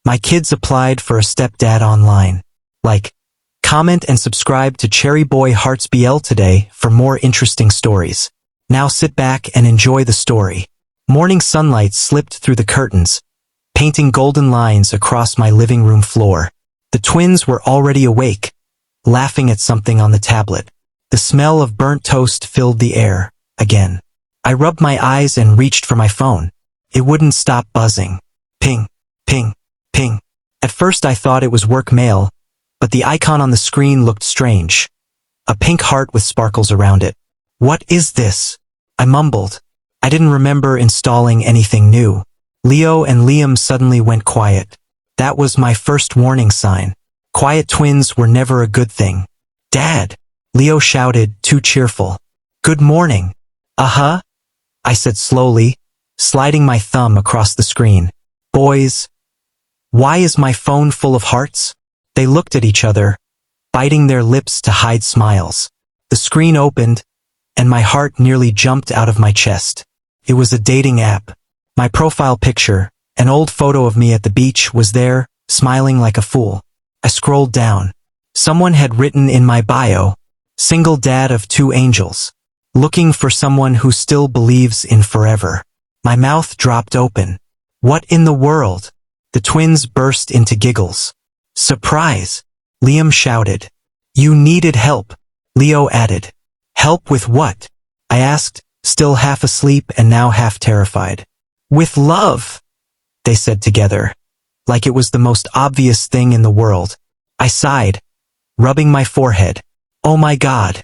My kids applied for a stepdad online. Like, comment and subscribe to Cherry Boy Hearts BL today for more interesting stories. Now sit back and enjoy the story. Morning sunlight slipped through the curtains, painting golden lines across my living room floor. The twins were already awake, laughing at something on the tablet. The smell of burnt toast filled the air, again. I rubbed my eyes and reached for my phone. It wouldn't stop buzzing. Ping, ping, ping. At first I thought it was work mail, but the icon on the screen looked strange. A pink heart with sparkles around it. What is this? I mumbled. I didn't remember installing anything new. Leo and Liam suddenly went quiet. That was my first warning sign. Quiet twins were never a good thing. Dad! Leo shouted, too cheerful. Good morning. Uh-huh, I said slowly, sliding my thumb across the screen. Boys. Why is my phone full of hearts? They looked at each other, biting their lips to hide smiles. The screen opened, and my heart nearly jumped out of my chest. It was a dating app. My profile picture, an old photo of me at the beach, was there, smiling like a fool. I scrolled down. Someone had written in my bio, single dad of 2 angels. Looking for someone who still believes in forever. My mouth dropped open. What in the world? The twins burst into giggles. Surprise! Liam shouted. You needed help, Leo added. Help with what? I asked, still half asleep and now half terrified. With love, they said together, like it was the most obvious thing in the world. I sighed, rubbing my forehead. Oh my God.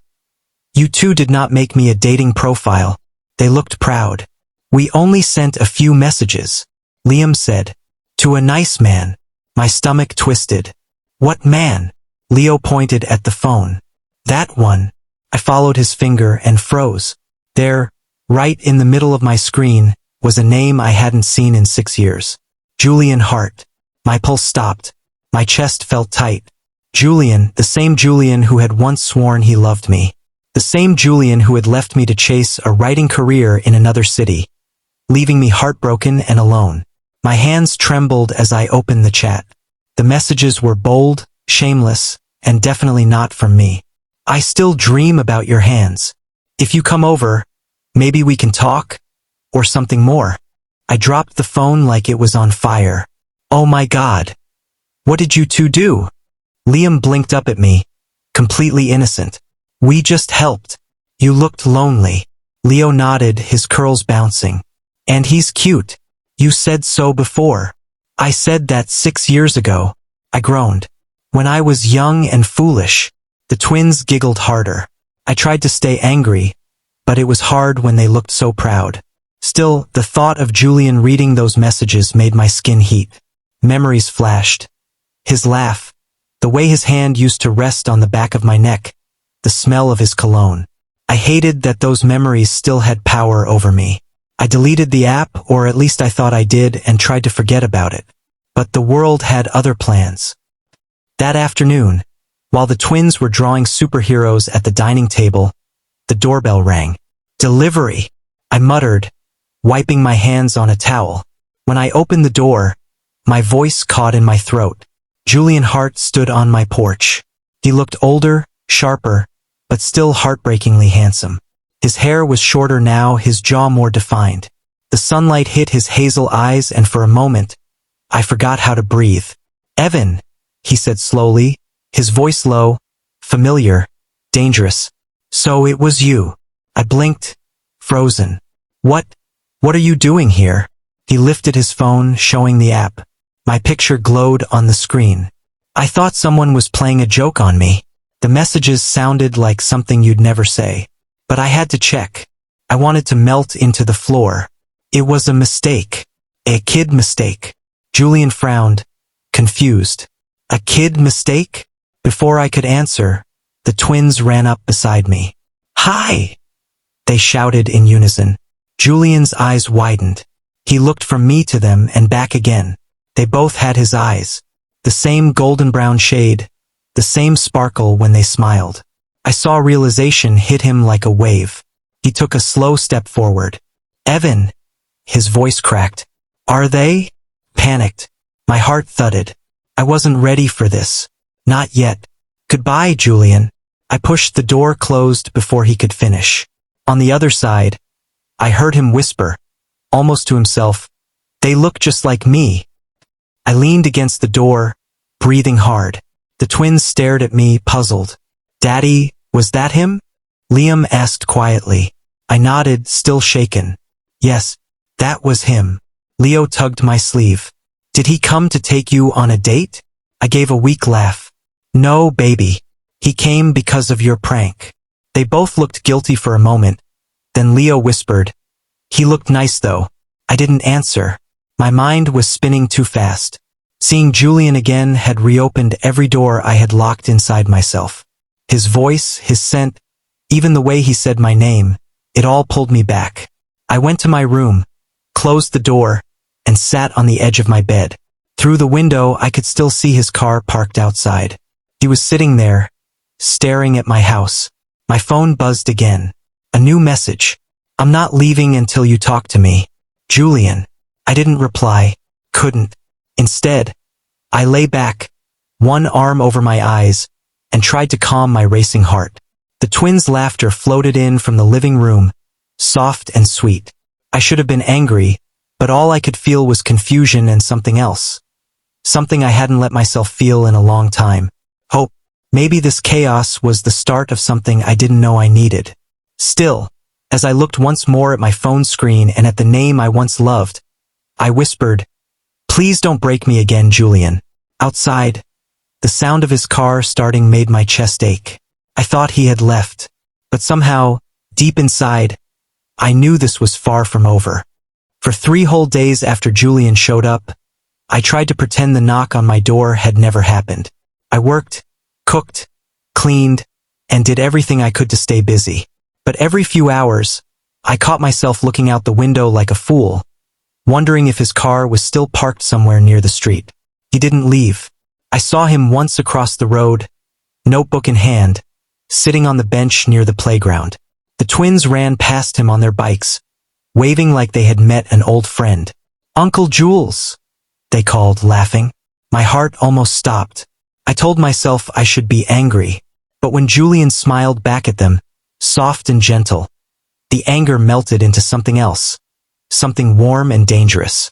You two did not make me a dating profile. They looked proud. We only sent a few messages, Liam said. To a nice man. My stomach twisted. What man? Leo pointed at the phone. That one. I followed his finger and froze. There, right in the middle of my screen, was a name I hadn't seen in 6 years. Julian Hart. My pulse stopped. My chest felt tight. Julian, the same Julian who had once sworn he loved me. The same Julian who had left me to chase a writing career in another city, leaving me heartbroken and alone. My hands trembled as I opened the chat. The messages were bold, shameless, and definitely not from me. I still dream about your hands. If you come over, maybe we can talk, or something more. I dropped the phone like it was on fire. Oh my God. What did you two do? Liam blinked up at me, completely innocent. We just helped. You looked lonely. Leo nodded, his curls bouncing. And he's cute. You said so before. I said that 6 years ago. I groaned. When I was young and foolish. The twins giggled harder. I tried to stay angry, but it was hard when they looked so proud. Still, the thought of Julian reading those messages made my skin heat. Memories flashed. His laugh. The way his hand used to rest on the back of my neck. The smell of his cologne. I hated that those memories still had power over me. I deleted the app, or at least I thought I did, and tried to forget about it. But the world had other plans. That afternoon, while the twins were drawing superheroes at the dining table, the doorbell rang. Delivery, I muttered, wiping my hands on a towel. When I opened the door, my voice caught in my throat. Julian Hart stood on my porch. He looked older, sharper, but still heartbreakingly handsome. His hair was shorter now, his jaw more defined. The sunlight hit his hazel eyes, and for a moment, I forgot how to breathe. Evan, he said slowly, his voice low, familiar, dangerous. So it was you. I blinked, frozen. What are you doing here? He lifted his phone, showing the app. My picture glowed on the screen. I thought someone was playing a joke on me. The messages sounded like something you'd never say. But I had to check. I wanted to melt into the floor. It was a mistake. A kid mistake. Julian frowned, confused. A kid mistake? Before I could answer, the twins ran up beside me. Hi! They shouted in unison. Julian's eyes widened. He looked from me to them and back again. They both had his eyes. The same golden brown shade. The same sparkle when they smiled. I saw realization hit him like a wave. He took a slow step forward. Evan! His voice cracked. Are they? Panicked. My heart thudded. I wasn't ready for this. Not yet. Goodbye, Julian. I pushed the door closed before he could finish. On the other side, I heard him whisper, almost to himself, "They look just like me." I leaned against the door, breathing hard. The twins stared at me, puzzled. "Daddy, was that him?" Liam asked quietly. I nodded, still shaken. "Yes, that was him." Leo tugged my sleeve. "Did he come to take you on a date?" I gave a weak laugh. "No, baby. He came because of your prank." They both looked guilty for a moment. Then Leo whispered, "He looked nice though." I didn't answer. My mind was spinning too fast. Seeing Julian again had reopened every door I had locked inside myself. His voice, his scent, even the way he said my name, it all pulled me back. I went to my room, closed the door, and sat on the edge of my bed. Through the window, I could still see his car parked outside. He was sitting there, staring at my house. My phone buzzed again. A new message. "I'm not leaving until you talk to me. Julian." I didn't reply. Couldn't. Instead, I lay back, one arm over my eyes, and tried to calm my racing heart. The twins' laughter floated in from the living room, soft and sweet. I should have been angry, but all I could feel was confusion and something else. Something I hadn't let myself feel in a long time. Hope. Maybe this chaos was the start of something I didn't know I needed. Still, as I looked once more at my phone screen and at the name I once loved, I whispered, "Please don't break me again, Julian." Outside, the sound of his car starting made my chest ache. I thought he had left, but somehow, deep inside, I knew this was far from over. For 3 whole days after Julian showed up, I tried to pretend the knock on my door had never happened. I worked, cooked, cleaned, and did everything I could to stay busy. But every few hours, I caught myself looking out the window like a fool, wondering if his car was still parked somewhere near the street. He didn't leave. I saw him once across the road, notebook in hand, sitting on the bench near the playground. The twins ran past him on their bikes, waving like they had met an old friend. "Uncle Jules," they called, laughing. My heart almost stopped. I told myself I should be angry, but when Julian smiled back at them, soft and gentle, the anger melted into something else, something warm and dangerous.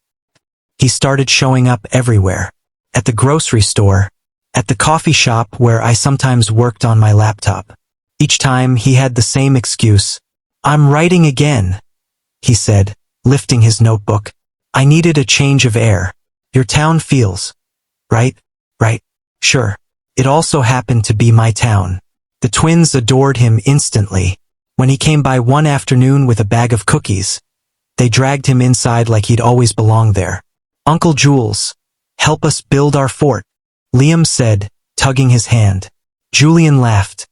He started showing up everywhere. At the grocery store, at the coffee shop where I sometimes worked on my laptop. Each time he had the same excuse. "I'm writing again," he said, lifting his notebook. "I needed a change of air. Your town feels right, right? Sure. It also happened to be my town." The twins adored him instantly. When he came by one afternoon with a bag of cookies, they dragged him inside like he'd always belonged there. "Uncle Jules, help us build our fort," Liam said, tugging his hand. Julian laughed,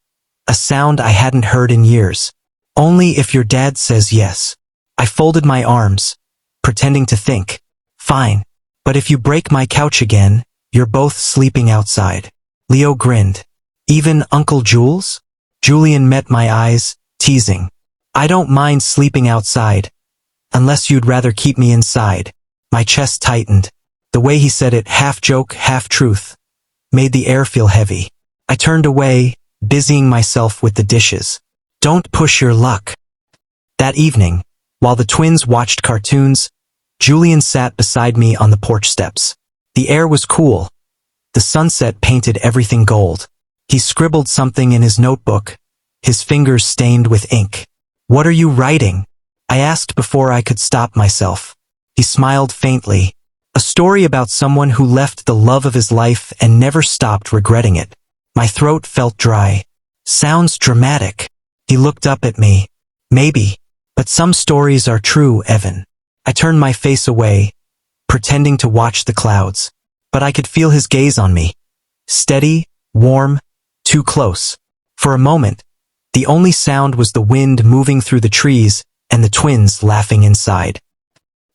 a sound I hadn't heard in years. "Only if your dad says yes." I folded my arms, pretending to think. "Fine, but if you break my couch again, you're both sleeping outside." Leo grinned. "Even Uncle Jules?" Julian met my eyes, teasing. "I don't mind sleeping outside, unless you'd rather keep me inside." My chest tightened. The way he said it, half joke, half truth, made the air feel heavy. I turned away, busying myself with the dishes. "Don't push your luck." That evening, while the twins watched cartoons, Julian sat beside me on the porch steps. The air was cool. The sunset painted everything gold. He scribbled something in his notebook, his fingers stained with ink. "What are you writing?" I asked before I could stop myself. He smiled faintly. "A story about someone who left the love of his life and never stopped regretting it." My throat felt dry. "Sounds dramatic." He looked up at me. "Maybe, but some stories are true, Evan." I turned my face away, pretending to watch the clouds. But I could feel his gaze on me. Steady, warm, too close. For a moment, the only sound was the wind moving through the trees and the twins laughing inside.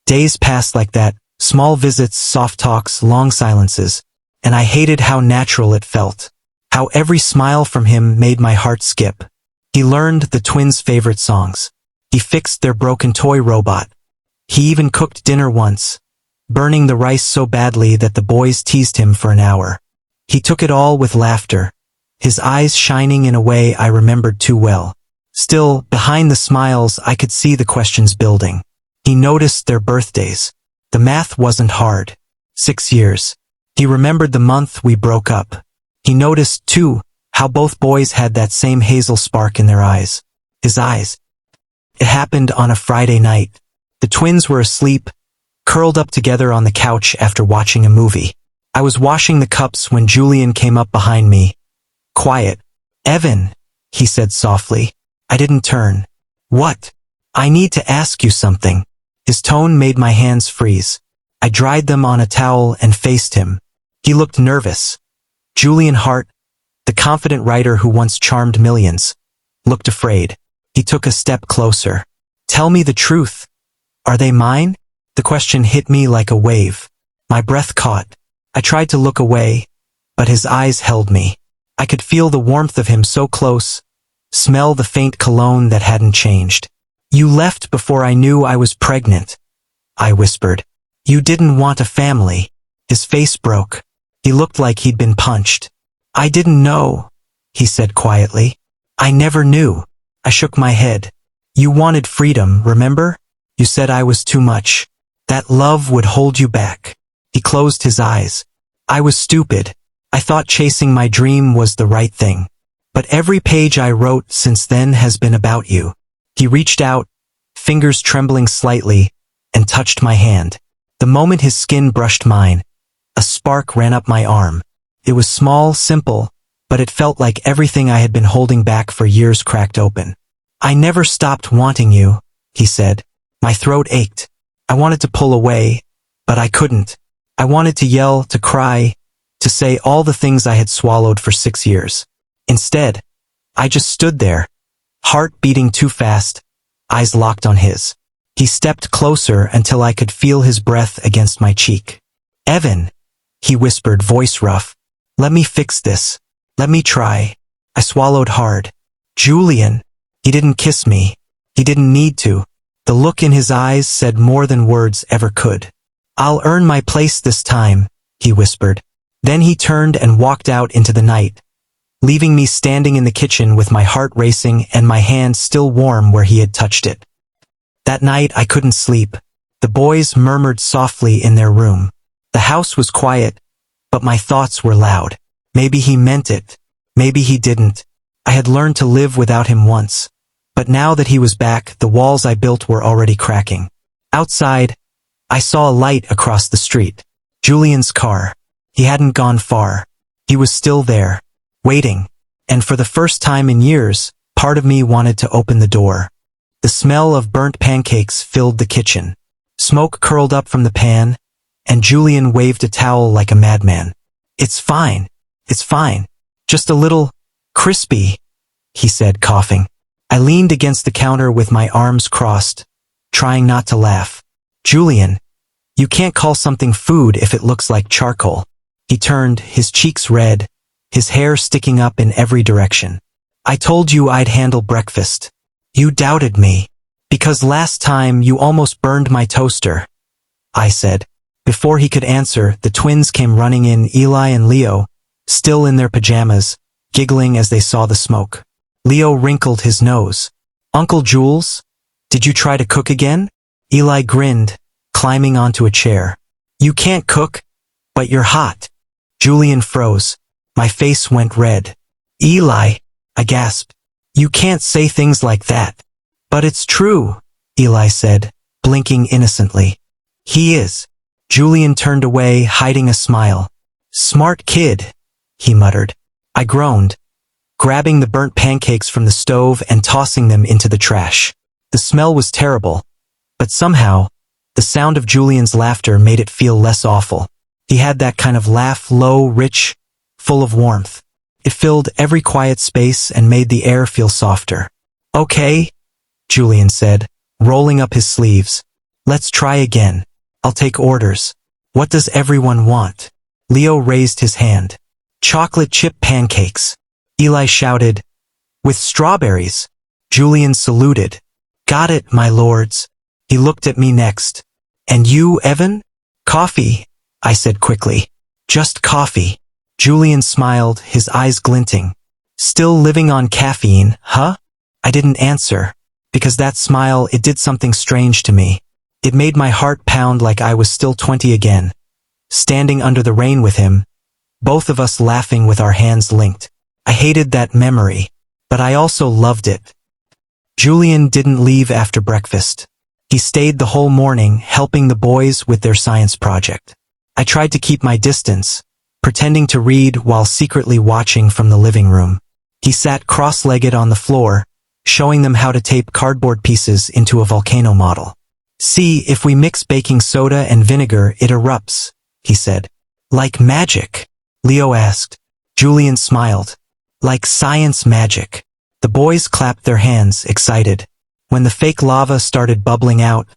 Days passed like that, small visits, soft talks, long silences, and I hated how natural it felt. How every smile from him made my heart skip. He learned the twins' favorite songs. He fixed their broken toy robot. He even cooked dinner once, burning the rice so badly that the boys teased him for an hour. He took it all with laughter, his eyes shining in a way I remembered too well. Still, behind the smiles I could see the questions building. He noticed their birthdays. The math wasn't hard. 6 years. He remembered the month we broke up. He noticed, too, how both boys had that same hazel spark in their eyes. His eyes. It happened on a Friday night. The twins were asleep, curled up together on the couch after watching a movie. I was washing the cups when Julian came up behind me. Quiet. "Evan," he said softly. I didn't turn. "What?" "I need to ask you something." His tone made my hands freeze. I dried them on a towel and faced him. He looked nervous. Julian Hart, the confident writer who once charmed millions, looked afraid. He took a step closer. "Tell me the truth. Are they mine?" The question hit me like a wave. My breath caught. I tried to look away, but his eyes held me. I could feel the warmth of him so close, smell the faint cologne that hadn't changed. "You left before I knew I was pregnant," I whispered. "You didn't want a family." His face broke. He looked like he'd been punched. "I didn't know," he said quietly. "I never knew." I shook my head. "You wanted freedom, remember? You said I was too much. That love would hold you back." He closed his eyes. "I was stupid. I thought chasing my dream was the right thing. But every page I wrote since then has been about you." He reached out, fingers trembling slightly, and touched my hand. The moment his skin brushed mine, a spark ran up my arm. It was small, simple, but it felt like everything I had been holding back for years cracked open. "I never stopped wanting you," he said. My throat ached. I wanted to pull away, but I couldn't. I wanted to yell, to cry, to say all the things I had swallowed for 6 years. Instead, I just stood there, heart beating too fast, eyes locked on his. He stepped closer until I could feel his breath against my cheek. "Evan," he whispered, voice rough. "Let me fix this. Let me try." I swallowed hard. "Julian." He didn't kiss me. He didn't need to. The look in his eyes said more than words ever could. "I'll earn my place this time," he whispered. Then he turned and walked out into the night, leaving me standing in the kitchen with my heart racing and my hand still warm where he had touched it. That night I couldn't sleep. The boys murmured softly in their room. The house was quiet, but my thoughts were loud. Maybe he meant it. Maybe he didn't. I had learned to live without him once. But now that he was back, the walls I built were already cracking. Outside, I saw a light across the street. Julian's car. He hadn't gone far. He was still there, waiting. And for the first time in years, part of me wanted to open the door. The smell of burnt pancakes filled the kitchen. Smoke curled up from the pan, and Julian waved a towel like a madman. "It's fine. It's fine. Just a little crispy," he said, coughing. I leaned against the counter with my arms crossed, trying not to laugh. "Julian, you can't call something food if it looks like charcoal." He turned, his cheeks red, his hair sticking up in every direction. "I told you I'd handle breakfast. You doubted me. Because last time you almost burned my toaster," I said. Before he could answer, the twins came running in, Eli and Leo, still in their pajamas, giggling as they saw the smoke. Leo wrinkled his nose. "Uncle Jules, did you try to cook again?" Eli grinned, climbing onto a chair. "You can't cook, but you're hot." Julian froze. My face went red. "Eli," I gasped. "You can't say things like that." "But it's true," Eli said, blinking innocently. "He is." Julian turned away, hiding a smile. "Smart kid," he muttered. I groaned, grabbing the burnt pancakes from the stove and tossing them into the trash. The smell was terrible, but somehow, the sound of Julian's laughter made it feel less awful. He had that kind of laugh, low, rich, full of warmth. It filled every quiet space and made the air feel softer. "Okay," Julian said, rolling up his sleeves. "Let's try again. I'll take orders. What does everyone want?" Leo raised his hand. "Chocolate chip pancakes," Eli shouted. "With strawberries." Julian saluted. "Got it, my lords." He looked at me next. "And you, Evan?" Coffee, I said quickly. Just coffee. Julian smiled, his eyes glinting. Still living on caffeine, huh? I didn't answer, because that smile, it did something strange to me. It made my heart pound like I was still 20 again. Standing under the rain with him, both of us laughing with our hands linked. I hated that memory, but I also loved it. Julian didn't leave after breakfast. He stayed the whole morning helping the boys with their science project. I tried to keep my distance, pretending to read while secretly watching from the living room. He sat cross-legged on the floor, showing them how to tape cardboard pieces into a volcano model. See, if we mix baking soda and vinegar, it erupts, he said. Like magic? Leo asked. Julian smiled. Like science magic. The boys clapped their hands, excited. When the fake lava started bubbling out,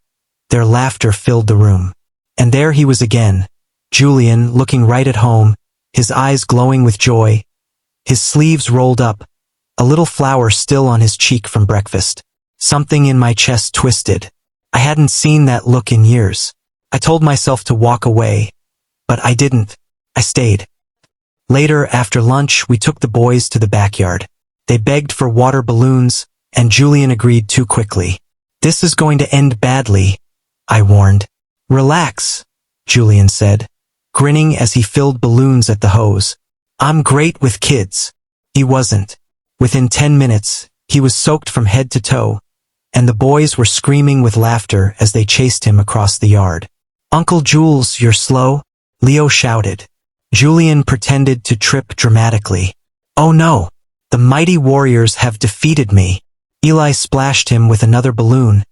their laughter filled the room. And there he was again, Julian looking right at home, his eyes glowing with joy, his sleeves rolled up, a little flower still on his cheek from breakfast. Something in my chest twisted. I hadn't seen that look in years. I told myself to walk away, but I didn't. I stayed. Later, after lunch, we took the boys to the backyard. They begged for water balloons, and Julian agreed too quickly. This is going to end badly, I warned. Relax, Julian said, grinning as he filled balloons at the hose. I'm great with kids. He wasn't. Within 10 minutes, he was soaked from head to toe, and the boys were screaming with laughter as they chased him across the yard. Uncle Jules, you're slow, Leo shouted. Julian pretended to trip dramatically. Oh no, the mighty warriors have defeated me. Eli splashed him with another balloon,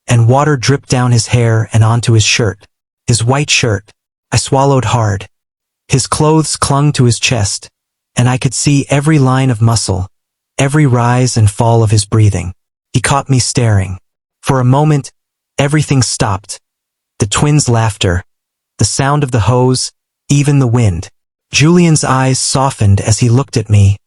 and water dripped down his hair and onto his shirt. His white shirt. I swallowed hard. His clothes clung to his chest, and I could see every line of muscle, every rise and fall of his breathing. He caught me staring. For a moment, everything stopped. The twins' laughter, the sound of the hose, even the wind. Julian's eyes softened as he looked at me,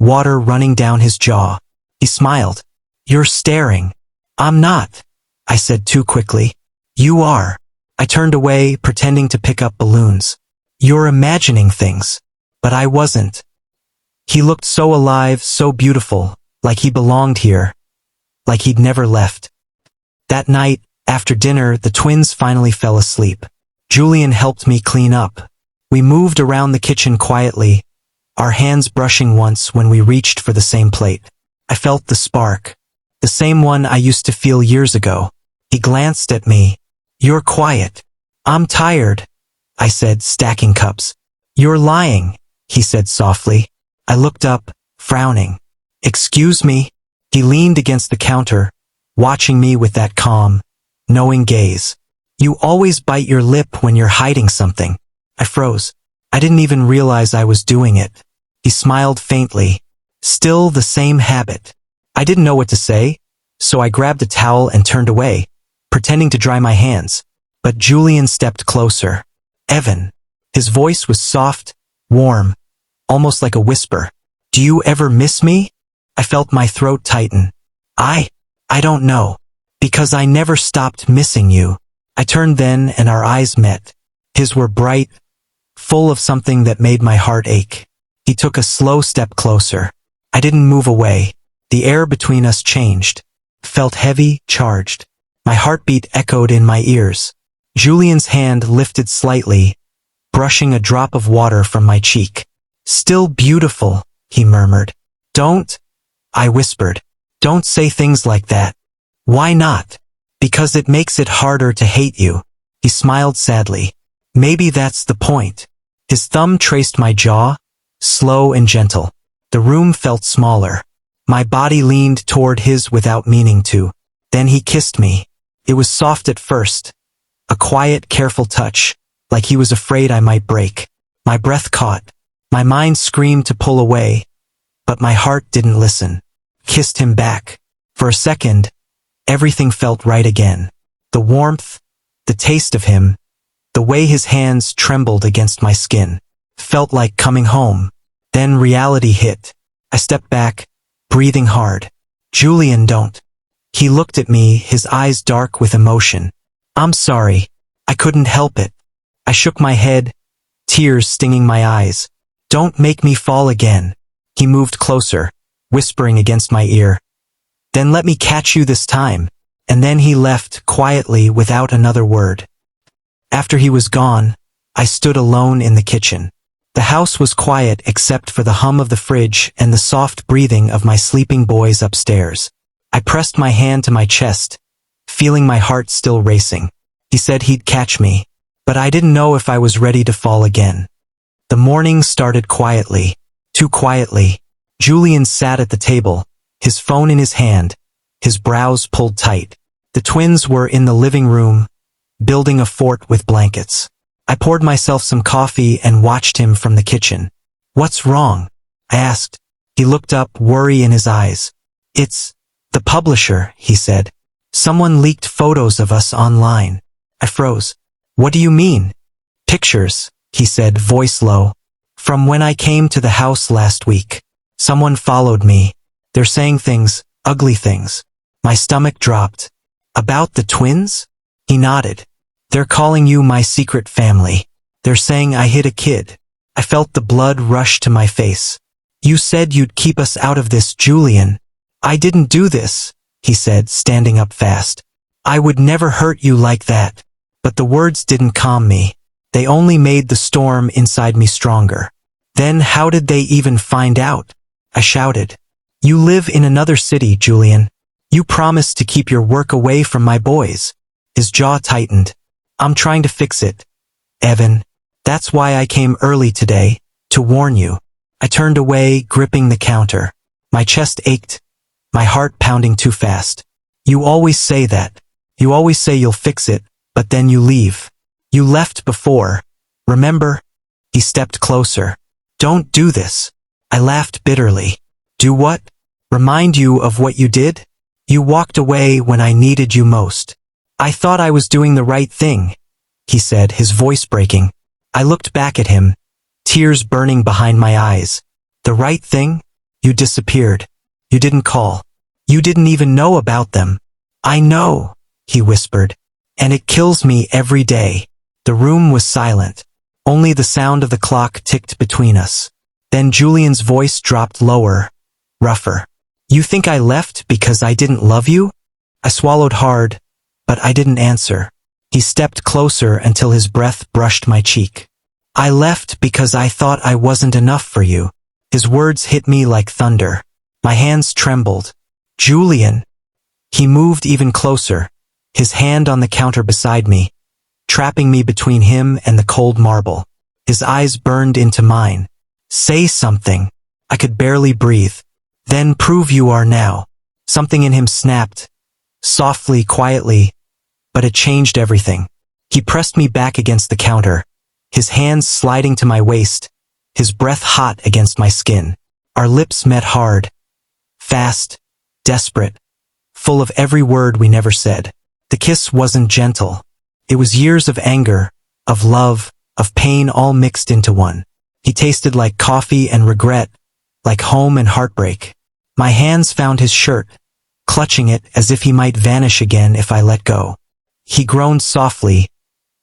water running down his jaw. He smiled. You're staring. I'm not, I said too quickly. You are. I turned away, pretending to pick up balloons. You're imagining things. But I wasn't. He looked so alive, so beautiful, like he belonged here, like he'd never left. That night, after dinner, the twins finally fell asleep. Julian helped me clean up. We moved around the kitchen quietly, our hands brushing once when we reached for the same plate. I felt the spark, the same one I used to feel years ago. He glanced at me. You're quiet. I'm tired, I said, stacking cups. You're lying, he said softly. I looked up, frowning. Excuse me? He leaned against the counter, watching me with that calm, knowing gaze. You always bite your lip when you're hiding something. I froze. I didn't even realize I was doing it. He smiled faintly. Still the same habit. I didn't know what to say, so I grabbed a towel and turned away, pretending to dry my hands. But Julian stepped closer. Evan. His voice was soft, warm, almost like a whisper. Do you ever miss me? I felt my throat tighten. I don't know. Because I never stopped missing you. I turned then and our eyes met. His were bright, full of something that made my heart ache. He took a slow step closer. I didn't move away. The air between us changed. Felt heavy, charged. My heartbeat echoed in my ears. Julian's hand lifted slightly, brushing a drop of water from my cheek. Still beautiful, he murmured. Don't, I whispered. Don't say things like that. Why not? Because it makes it harder to hate you. He smiled sadly. Maybe that's the point. His thumb traced my jaw, slow and gentle. The room felt smaller. My body leaned toward his without meaning to. Then he kissed me. It was soft at first. A quiet, careful touch, like he was afraid I might break. My breath caught. My mind screamed to pull away, but my heart didn't listen. Kissed him back. For a second, everything felt right again. The warmth, the taste of him, the way his hands trembled against my skin. Felt like coming home. Then reality hit. I stepped back, breathing hard. Julian, don't. He looked at me, his eyes dark with emotion. I'm sorry. I couldn't help it. I shook my head, tears stinging my eyes. Don't make me fall again. He moved closer, whispering against my ear. Then let me catch you this time. And then he left quietly without another word. After he was gone, I stood alone in the kitchen. The house was quiet except for the hum of the fridge and the soft breathing of my sleeping boys upstairs. I pressed my hand to my chest, feeling my heart still racing. He said he'd catch me, but I didn't know if I was ready to fall again. The morning started quietly, too quietly. Julian sat at the table, his phone in his hand, his brows pulled tight. The twins were in the living room, building a fort with blankets. I poured myself some coffee and watched him from the kitchen. What's wrong? I asked. He looked up, worry in his eyes. It's the publisher, he said. Someone leaked photos of us online. I froze. What do you mean? Pictures, he said, voice low. From when I came to the house last week. Someone followed me. They're saying things, ugly things. My stomach dropped. About the twins? He nodded. They're calling you my secret family. They're saying I hid a kid. I felt the blood rush to my face. You said you'd keep us out of this, Julian. I didn't do this, he said, standing up fast. I would never hurt you like that. But the words didn't calm me. They only made the storm inside me stronger. Then how did they even find out? I shouted. You live in another city, Julian. You promised to keep your work away from my boys. His jaw tightened. I'm trying to fix it, Evan. That's why I came early today, to warn you. I turned away, gripping the counter. My chest ached, my heart pounding too fast. You always say that. You always say you'll fix it, but then you leave. You left before. Remember? He stepped closer. Don't do this. I laughed bitterly. Do what? Remind you of what you did? You walked away when I needed you most. I thought I was doing the right thing, he said, his voice breaking. I looked back at him, tears burning behind my eyes. The right thing? You disappeared. You didn't call. You didn't even know about them. I know, he whispered. And it kills me every day. The room was silent. Only the sound of the clock ticked between us. Then Julian's voice dropped lower, rougher. You think I left because I didn't love you? I swallowed hard, but I didn't answer. He stepped closer until his breath brushed my cheek. I left because I thought I wasn't enough for you. His words hit me like thunder. My hands trembled. Julian. He moved even closer, his hand on the counter beside me, trapping me between him and the cold marble. His eyes burned into mine. Say something. I could barely breathe. Then prove you are now. Something in him snapped, softly, quietly, but it changed everything. He pressed me back against the counter, his hands sliding to my waist, his breath hot against my skin. Our lips met hard, fast, desperate, full of every word we never said. The kiss wasn't gentle. It was years of anger, of love, of pain all mixed into one. He tasted like coffee and regret, like home and heartbreak. My hands found his shirt, clutching it as if he might vanish again if I let go. He groaned softly,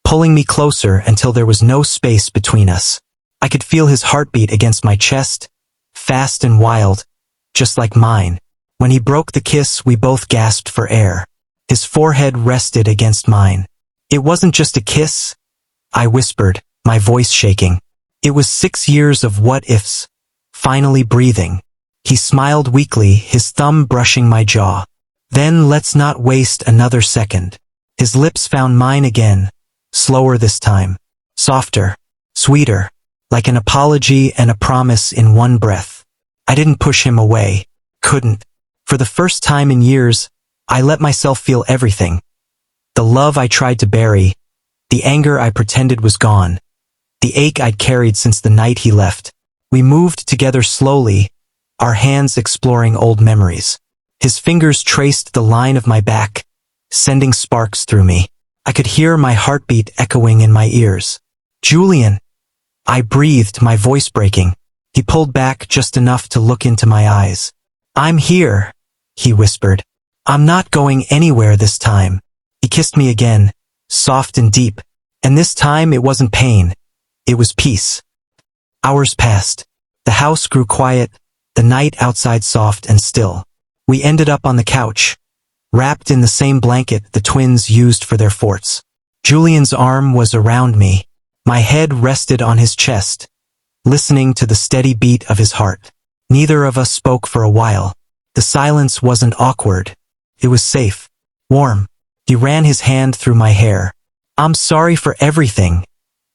pulling me closer until there was no space between us. I could feel his heartbeat against my chest, fast and wild, just like mine. When he broke the kiss, we both gasped for air. His forehead rested against mine. It wasn't just a kiss, I whispered, my voice shaking. It was 6 years of what-ifs, finally breathing. He smiled weakly, his thumb brushing my jaw. Then let's not waste another second. His lips found mine again, slower this time, softer, sweeter, like an apology and a promise in one breath. I didn't push him away, couldn't. For the first time in years, I let myself feel everything. The love I tried to bury, the anger I pretended was gone, the ache I'd carried since the night he left. We moved together slowly, our hands exploring old memories. His fingers traced the line of my back, sending sparks through me. I could hear my heartbeat echoing in my ears. Julian, I breathed, my voice breaking. He pulled back just enough to look into my eyes. I'm here, he whispered. I'm not going anywhere this time. He kissed me again, soft and deep, And this time it wasn't pain, it was peace. Hours passed. The house grew quiet, the night outside soft and still. We ended up on the couch, wrapped in the same blanket the twins used for their forts. Julian's arm was around me. My head rested on his chest, listening to the steady beat of his heart. Neither of us spoke for a while. The silence wasn't awkward. It was safe, warm. He ran his hand through my hair. "I'm sorry for everything,"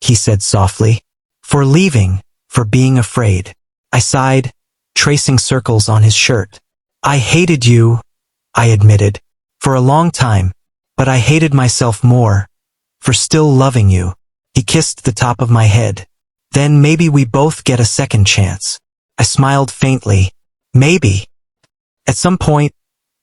he said softly. "For leaving, for being afraid." I sighed, tracing circles on his shirt. "I hated you," I admitted, "for a long time, but I hated myself more, for still loving you." He kissed the top of my head. "Then maybe we both get a second chance." I smiled faintly. "Maybe." At some point,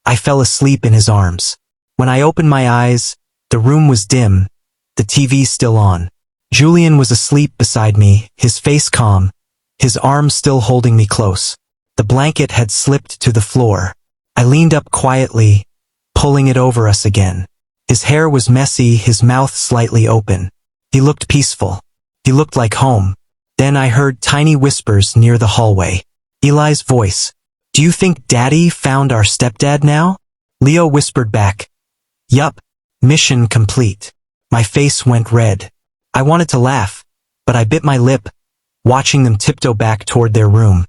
I fell asleep in his arms. When I opened my eyes, the room was dim, the TV still on. Julian was asleep beside me, his face calm, his arms still holding me close. The blanket had slipped to the floor. I leaned up quietly, pulling it over us again. His hair was messy, his mouth slightly open. He looked peaceful. He looked like home. Then I heard tiny whispers near the hallway. Eli's voice. "Do you think Daddy found our stepdad now?" Leo whispered back. "Yup. Mission complete." My face went red. I wanted to laugh, but I bit my lip, watching them tiptoe back toward their room,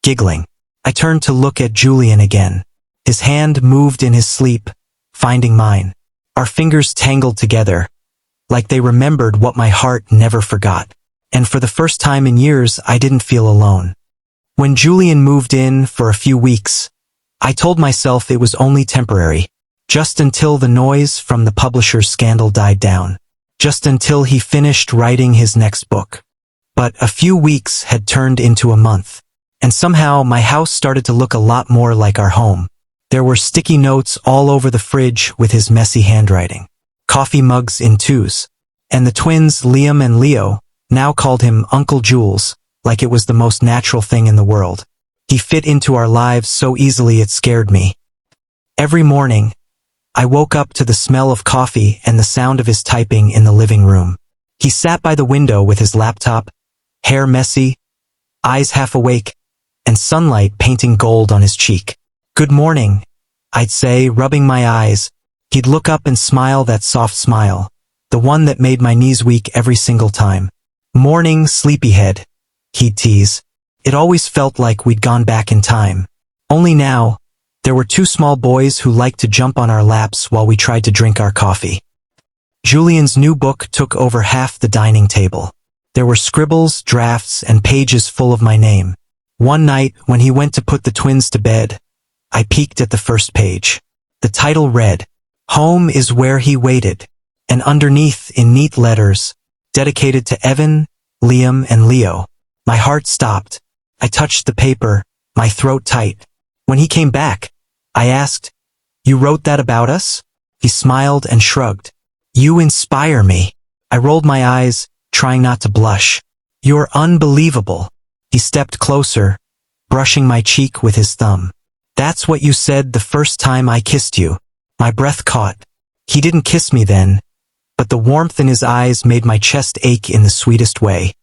giggling. I turned to look at Julian again. His hand moved in his sleep, finding mine. Our fingers tangled together, like they remembered what my heart never forgot. And for the first time in years, I didn't feel alone. When Julian moved in for a few weeks, I told myself it was only temporary, just until the noise from the publisher's scandal died down, just until he finished writing his next book. But a few weeks had turned into a month, and somehow my house started to look a lot more like our home. There were sticky notes all over the fridge with his messy handwriting, coffee mugs in twos, and the twins Liam and Leo now called him Uncle Jules, like it was the most natural thing in the world. He fit into our lives so easily it scared me. Every morning, I woke up to the smell of coffee and the sound of his typing in the living room. He sat by the window with his laptop, hair messy, eyes half awake, and sunlight painting gold on his cheek. "Good morning," I'd say, rubbing my eyes. He'd look up and smile, that soft smile, the one that made my knees weak every single time. "Morning, sleepyhead," he'd tease. It always felt like we'd gone back in time. Only now, there were two small boys who liked to jump on our laps while we tried to drink our coffee. Julian's new book took over half the dining table. There were scribbles, drafts, and pages full of my name. One night, when he went to put the twins to bed, I peeked at the first page. The title read, "Home is Where He Waited," and underneath, in neat letters, dedicated to Evan, Liam, and Leo. My heart stopped. I touched the paper, my throat tight. When he came back, I asked, "You wrote that about us?" He smiled and shrugged. "You inspire me." I rolled my eyes, trying not to blush. "You're unbelievable." He stepped closer, brushing my cheek with his thumb. "That's what you said the first time I kissed you." My breath caught. He didn't kiss me then, but the warmth in his eyes made my chest ache in the sweetest way.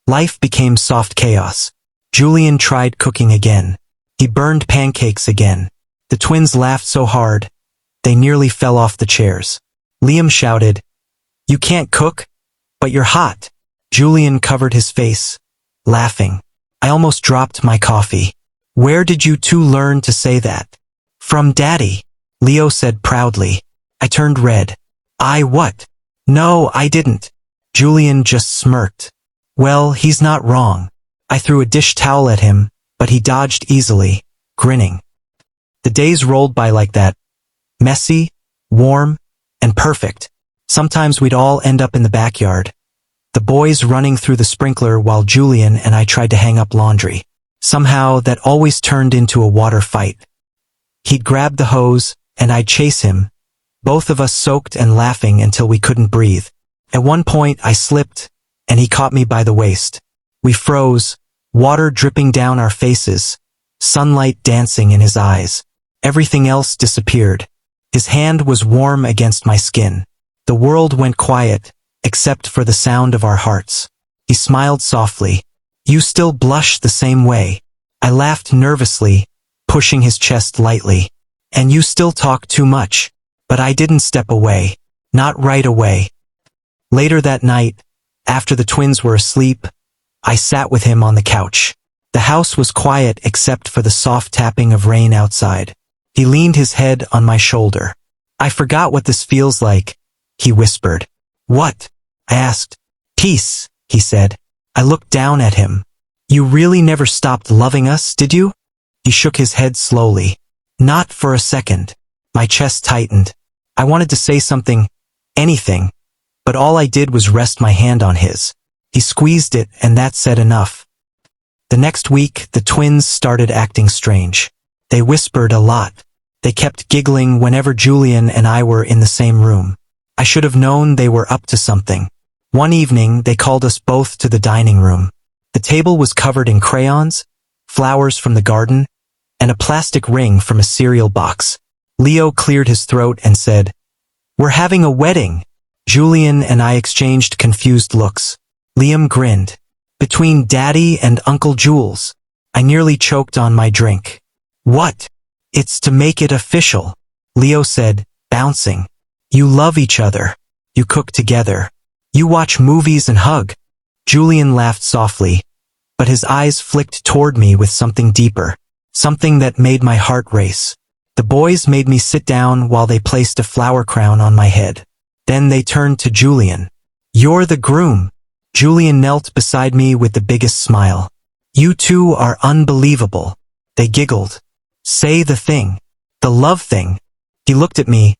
Life became soft chaos. Julian tried cooking again. He burned pancakes again. The twins laughed so hard, they nearly fell off the chairs. Liam shouted, "You can't cook, but you're hot." Julian covered his face, laughing. I almost dropped my coffee. "Where did you two learn to say that?" "From Daddy," Leo said proudly. I turned red. "I what?" "No, I didn't." Julian just smirked. "Well, he's not wrong." I threw a dish towel at him, but he dodged easily, grinning. The days rolled by like that. Messy, warm, and perfect. Sometimes we'd all end up in the backyard, the boys running through the sprinkler while Julian and I tried to hang up laundry. Somehow that always turned into a water fight. He'd grab the hose, and I'd chase him, both of us soaked and laughing until we couldn't breathe. At one point I slipped, and he caught me by the waist. We froze, water dripping down our faces, sunlight dancing in his eyes. Everything else disappeared. His hand was warm against my skin. The world went quiet, except for the sound of our hearts. He smiled softly. You still blush the same way. I laughed nervously, pushing his chest lightly. And you still talk too much. But I didn't step away. Not right away. Later that night, after the twins were asleep, I sat with him on the couch. The house was quiet except for the soft tapping of rain outside. He leaned his head on my shoulder. I forgot what this feels like, he whispered. What? I asked. Peace, he said. I looked down at him. You really never stopped loving us, did you? He shook his head slowly. Not for a second. My chest tightened. I wanted to say something, anything, but all I did was rest my hand on his. He squeezed it, and that said enough. The next week, the twins started acting strange. They whispered a lot. They kept giggling whenever Julian and I were in the same room. I should have known they were up to something. One evening, they called us both to the dining room. The table was covered in crayons, flowers from the garden, and a plastic ring from a cereal box. Leo cleared his throat and said, We're having a wedding. Julian and I exchanged confused looks. Liam grinned. Between Daddy and Uncle Jules. I nearly choked on my drink. What? It's to make it official, Leo said, bouncing. You love each other. You cook together. You watch movies and hug. Julian laughed softly, but his eyes flicked toward me with something deeper, something that made my heart race. The boys made me sit down while they placed a flower crown on my head. Then they turned to Julian. You're the groom. Julian knelt beside me with the biggest smile. You two are unbelievable. They giggled. Say the thing. The love thing. He looked at me,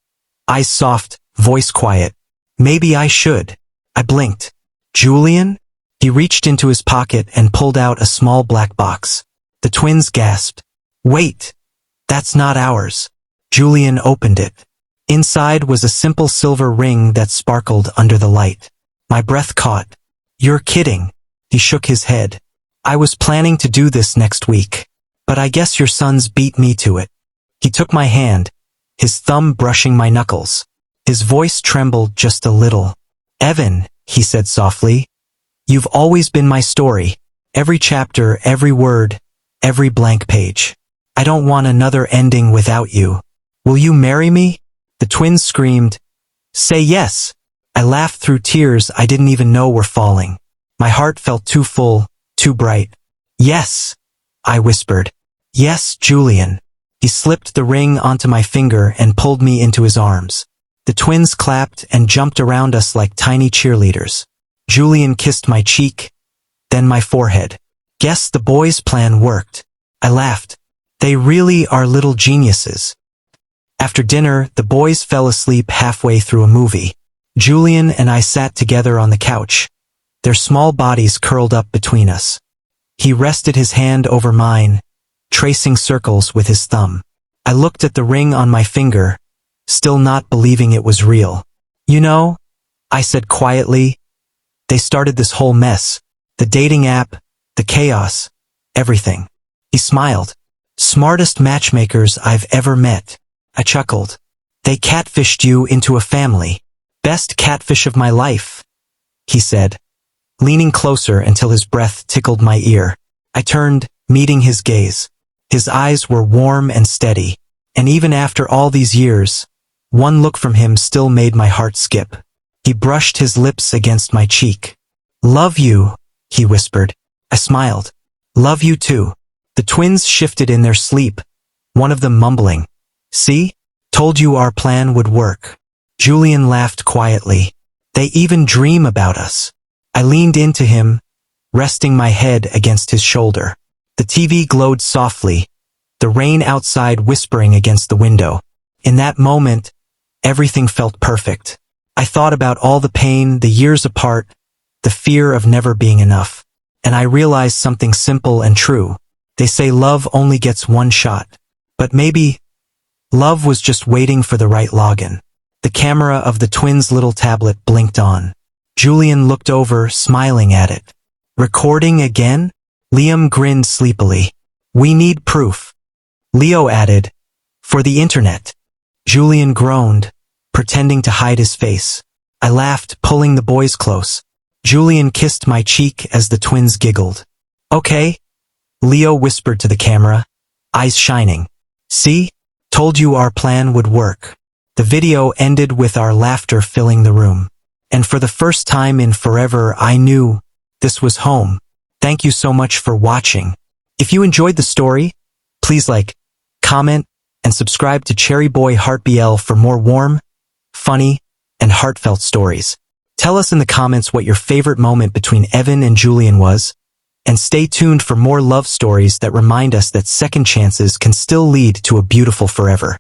eyes soft, voice quiet. Maybe I should. I blinked. Julian? He reached into his pocket and pulled out a small black box. The twins gasped. Wait. That's not ours. Julian opened it. Inside was a simple silver ring that sparkled under the light. My breath caught. You're kidding. He shook his head. I was planning to do this next week, but I guess your sons beat me to it. He took my hand, his thumb brushing my knuckles. His voice trembled just a little. Evan, he said softly, you've always been my story. Every chapter, every word, every blank page. I don't want another ending without you. Will you marry me? The twins screamed. Say yes. I laughed through tears I didn't even know were falling. My heart felt too full, too bright. Yes, I whispered. Yes, Julian. He slipped the ring onto my finger and pulled me into his arms. The twins clapped and jumped around us like tiny cheerleaders. Julian kissed my cheek, then my forehead. Guess the boys' plan worked. I laughed. They really are little geniuses. After dinner, the boys fell asleep halfway through a movie. Julian and I sat together on the couch, their small bodies curled up between us. He rested his hand over mine, tracing circles with his thumb. I looked at the ring on my finger, still not believing it was real. You know, I said quietly, they started this whole mess. The dating app, the chaos, everything. He smiled. Smartest matchmakers I've ever met. I chuckled. They catfished you into a family. Best catfish of my life, he said, leaning closer until his breath tickled my ear. I turned, meeting his gaze. His eyes were warm and steady, and even after all these years, one look from him still made my heart skip. He brushed his lips against my cheek. Love you, he whispered. I smiled. Love you too. The twins shifted in their sleep, one of them mumbling. See? Told you our plan would work. Julian laughed quietly. They even dream about us. I leaned into him, resting my head against his shoulder. The TV glowed softly, the rain outside whispering against the window. In that moment, everything felt perfect. I thought about all the pain, the years apart, the fear of never being enough. And I realized something simple and true. They say love only gets one shot. But maybe love was just waiting for the right login. The camera of the twins' little tablet blinked on. Julian looked over, smiling at it. Recording again? Liam grinned sleepily. We need proof. Leo added, for the internet. Julian groaned, pretending to hide his face. I laughed, pulling the boys close. Julian kissed my cheek as the twins giggled. Okay? Leo whispered to the camera, eyes shining. See? Told you our plan would work. The video ended with our laughter filling the room. And for the first time in forever, I knew this was home. Thank you so much for watching. If you enjoyed the story, please like, comment, and subscribe to Cherry Boy Heart BL for more warm, funny, and heartfelt stories. Tell us in the comments what your favorite moment between Evan and Julian was, and stay tuned for more love stories that remind us that second chances can still lead to a beautiful forever.